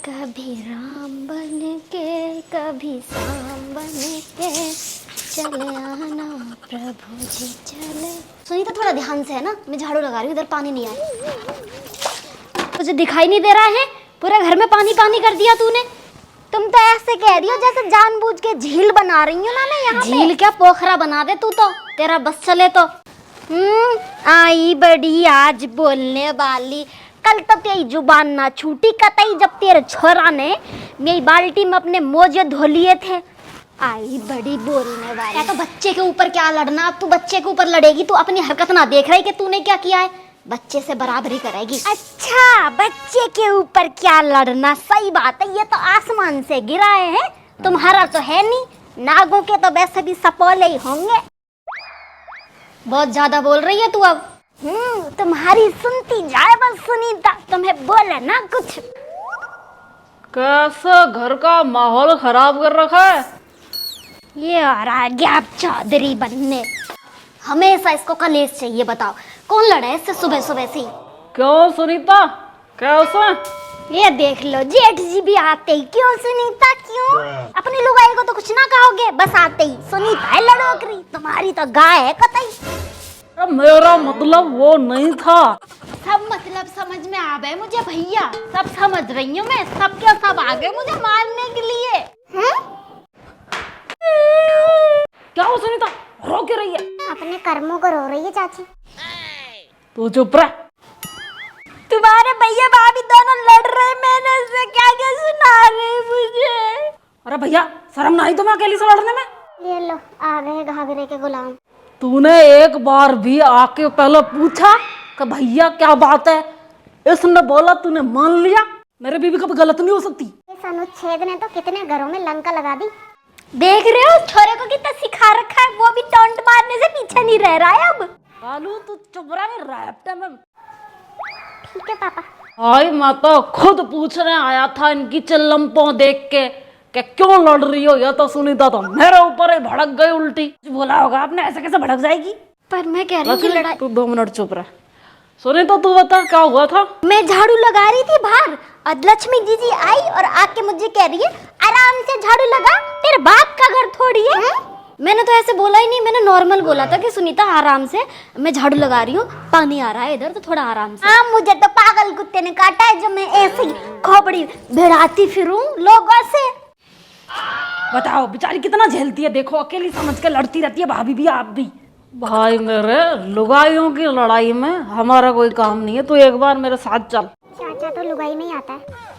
कभी राम बन के कभी शाम बन के चले आना प्रभु जी चले। सुनीता थोड़ा ध्यान से है ना, मैं झाड़ू लगा रही हूँ, इधर पानी नहीं आया। तुझे दिखाई नहीं दे रहा है? पूरे घर में पानी पानी कर दिया तूने। तुम तो ऐसे कह रही हो जैसे जानबूझ के झील बना रही हूँ ना मैं यहाँ। झील क्या, पोखरा बना दे तू तो, तेरा बस चले तो। आई बड़ी आज बोलने वाली, कल तो तेरी जुबान ना छूटी कतई जब तेरे छोरा ने मेरी बाल्टी में अपने मोजे धो लिए थे। आई बड़ी बोलने वाली। तो बच्चे के ऊपर क्या लड़ना, अब तू बच्चे के ऊपर लड़ेगी। तू अपनी हरकत ना देख रही कि तूने क्या किया है, बच्चे से बराबरी करेगी। अच्छा, बच्चे के ऊपर क्या लड़ना, सही बात है, ये तो आसमान से गिरा है, तुम्हारा तो है नहीं। नागों के तो वैसे भी सपोले ही होंगे। बहुत ज्यादा बोल रही है तू अब। तुम्हारी सुनती जाए बस सुनीता, तुम्हें बोले ना कुछ। कैसा घर का माहौल खराब कर रखा है। ये आ रहा है गैप चौधरी बनने, हमेशा इसको कलेश चाहिए। बताओ कौन लड़ा है इससे सुबह सुबह से ही? क्यों सुनीता, कैसा? ये देख लो जेठ जी भी आते ही, क्यों सुनीता क्यों? अपनी लुगाई को तो कुछ ना कहोगे, बस आते ही सुनीता है लड़ोकरी, तुम्हारी तो गाय है कतई। मेरा मतलब वो नहीं था। सब मतलब समझ में आ गए मुझे भैया, सब समझ रही हूँ मैं, सब क्या सब आ गए मुझे मारने के लिए। क्या हो सुनीता, रो क्यों रही है? अपने कर्मों को रो रही है चाची। तू चुप रह। तुम्हारे भैया भाभी दोनों लड़ रहे, मैंने से क्या क्या सुना रहे मुझे। अरे भैया शर्म नहीं तुम्हें अकेली से लड़ने में? ये लो आ गए घाघरे के गुलाम। तूने एक बार भी आके पहले पूछा कि भैया क्या बात है? इसने बोला तूने मान लिया। मेरे बीवी कभी गलत नहीं हो सकती। इस अनुच्छेद ने तो कितने घरों में लंका लगा दी। देख रहे हो छोरे को कितना सिखा रखा है, वो भी टोंट मारने से पीछे नहीं रह रहा है अब। कालू तू चुप रह, मैं रैप्टे में। ठीक है पापा। हाय मैं तो खुद पूछने आया था इनकी चिल्लम्पों देख के कि क्यों लड़ रही हो। या तो सुनीता तो मेरे ऊपर ही भड़क गई उल्टी। बोला होगा आपने, ऐसे कैसे भड़क जाएगी? पर मैं कह रही हूँ कि लड़ाई। तू 2 मिनट चुप रह। सुनीता तू बता क्या हुआ था? मैं झाड़ू लगा रही थी बाहर और लक्ष्मी जी आई और आके मुझे कह रही है आराम से झाड़ू लगा, तेरे बाप का घर थोड़ी है। मैंने तो ऐसे बोला ही नहीं, मैंने नॉर्मल बोला था कि सुनीता आराम से, मैं झाड़ू लगा रही हूँ, पानी आ रहा है इधर तो थोड़ा आराम से। हाँ मुझे तो पागल कुत्ते ने काटा है जो मैं ऐसे ही खोपड़ी भिड़ाती फिरूं लोगों से। बताओ बेचारी कितना झेलती है, देखो अकेली समझ के लड़ती रहती है, भाभी भी आप भी। भाई मेरे, लुगाइयों की लड़ाई में हमारा कोई काम नहीं है, तू एक बार मेरे साथ चल। चाचा तो लुगाई में ही आता है।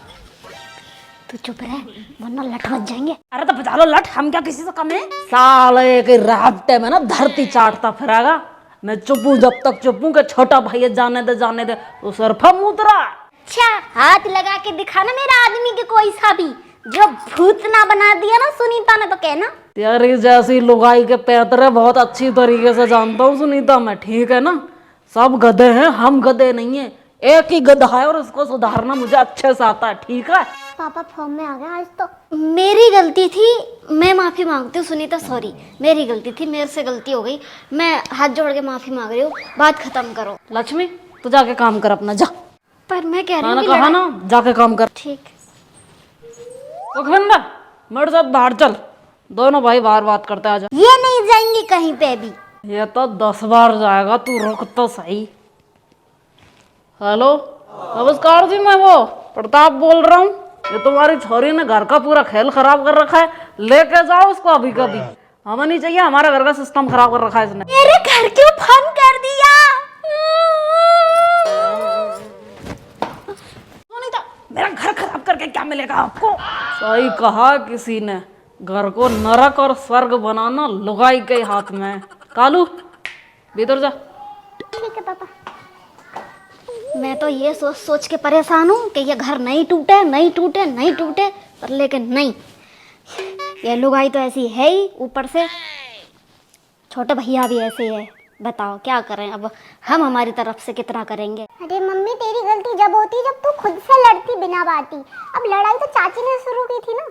तू चुप रह वरना लट बच जाएंगे। अरे तो बचा लो लट, हम क्या किसी से कम है? साले के राफ्टे में ना धरती चाटता फिरेगा। मैं चुप हूँ जब तक चुप हूँ कि छोटा भाई जाने दे तो सरफा मुतरा। अच्छा हाथ लगा के दिखाना मेरा आदमी के कोई सा भी, जो भूत ना बना दिया ना सुनीता ने तो कहना। तेरी जैसी लुगाई के पैतरे बहुत अच्छी तरीके से जानता हूँ सुनीता मैं, ठीक है ना? सब गधे हैं, हम गधे नहीं है। एक ही गधा है और उसको सुधारना मुझे अच्छे से आता है, ठीक है? पापा फॉर्म में आ गया आज तो। मेरी गलती थी, मैं माफी मांगती हूँ सुनीता, सॉरी मेरी गलती थी, मेरे से गलती हो गई, मैं हाथ जोड़ के माफी मांग रही हूँ, बात खत्म करो। लक्ष्मी तू जाके काम कर अपना, जा। पर मैं कह रही हूँ कहा ना जाके काम कर। ठीक। सुखविंदर मेरे साथ बाहर चल, दोनों भाई बाहर बात करते आ जा। ये नहीं जाएंगे कहीं पे भी। ये तो 10 बार जाएगा, तू रुक तो सही। हेलो नमस्कार जी, मैं वो प्रताप बोल रहा हूँ। ये तुम्हारी छोरी ने घर का पूरा खेल खराब कर रखा है, लेके जाओ उसको अभी कभी। हमें नहीं चाहिए, हमारा घर का सिस्टम खराब कर रखा है इसने। मेरे घर क्यों फोन कर दिया? सुनीता मेरा घर खराब करके क्या मिलेगा आपको? सही कहा किसी ने, घर को नरक और स्वर्ग बनाना लुगाई के हाथ में है। कालू भीतर जा। ठीक है पापा। मैं तो ये सोच सोच के परेशान हूँ कि ये घर नहीं टूटे नहीं टूटे नहीं टूटे, पर लेकिन नहीं, ये लुगाई तो ऐसी है ही, ऊपर से छोटे भैया भी ऐसे ही है। बताओ क्या करें अब, हम हमारी तरफ से कितना करेंगे। अरे मम्मी तेरी गलती जब होती जब तू खुद से लड़ती बिना बाती, अब लड़ाई तो चाची ने शुरू की थी ना।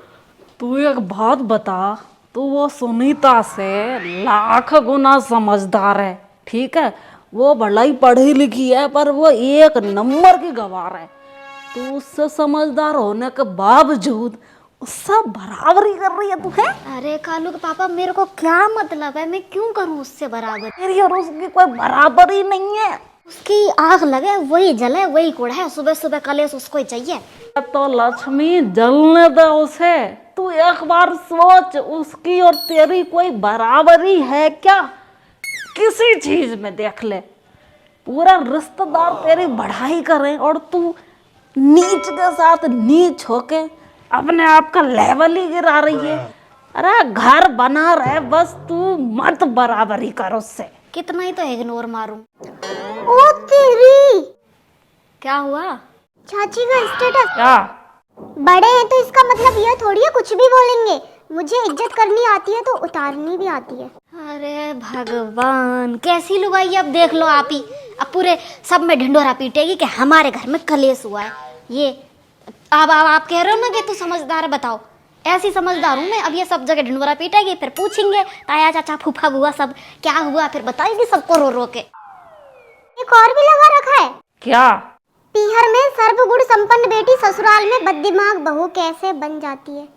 तू एक बात बता, तू वो सुनीता से लाख गुना समझदार है, ठीक है? वो भलाई पढ़ी लिखी है पर वो एक नंबर की गवार है। तू उससे समझदार होने के बावजूद उससे बराबरी कर रही है तू है। अरे कालू के पापा, मेरे को क्या मतलब है, मैं क्यों करूं उससे बराबर। तेरी और उसकी कोई बराबरी नहीं है। उसकी आग लगे वही जले वही कुड़े, सुबह सुबह कलेश उसको ही चाहिए। तो लक्ष्मी जलने दे उसे। तू एक बार सोच, उसकी और तेरी कोई बराबरी है क्या किसी चीज में? देख ले, पूरा रिश्तेदार तेरी बढ़ाई करे और तू नीच के साथ नीच होके अपने आप का लेवल ही गिरा रही है। अरे घर बना रहे, बस तू मत बराबरी कर उससे। कितना ही तो इग्नोर मारूं। ओ तेरी, क्या हुआ? चाची का स्टेटस। क्या? बड़े हैं तो इसका मतलब ये थोड़ी है कुछ भी बोलेंगे। मुझे इज्जत करनी आती है तो उतारनी भी आती है। अरे भगवान, कैसी लुगाई है, अब देख लो आप ही। अब पूरे सब में ढिंढोरा पीटेगी कि हमारे घर में कलेश हुआ है। ये अब आप कह रहे हो ना कि तू समझदार है, बताओ। ऐसी समझदार हूँ मैं। अब ये सब जगह ढिंढोरा पीटेगी, फिर पूछेंगे ताया चाचा फूफा बुआ सब क्या हुआ, फिर बताएगी सबको रो रो के। एक और भी लगा रखा है। क्या? पीहर में सर्वगुण संपन्न बेटी ससुराल में बददिमाग बहू कैसे बन जाती है।